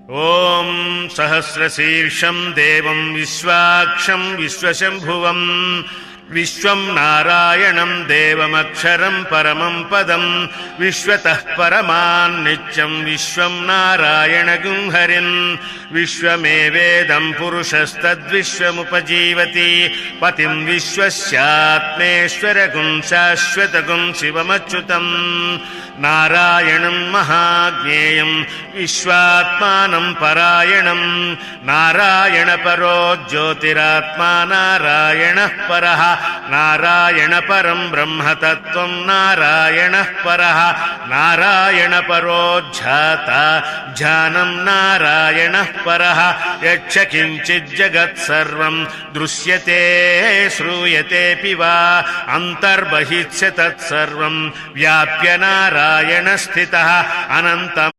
ॐ सहस्रशीर्षं देवं विश्वाक्षं विश्वशम्भुवं विश्वं नारायणं देवमक्षरं परमं पदं विश्वतः परमान्नित्यं विश्वं नारायणगुं हरिं विश्वमेवेदं पुरुषस्तद्विश्वमुपजीवति पतिं विश्वस्यात्मेश्वरगुं शाश्वतगुं शिवमच्युतं नारायणं महाज्ञेयं विश्वात्मानं परायणं नारायणपरो ज्योतिरात्मा नारायणः परः नारायणपरं ब्रह्मतत्त्वं नारायणः परः नारायणपरो ध्याता ध्यानं नारायणः परः यच्च किञ्चिज्जगत्सर्वं दृश्यते श्रूयतेऽपि वा अन्तर्बहिश्च तत्सर्वं व्याप्य नारायणस्थितः अनन्तम्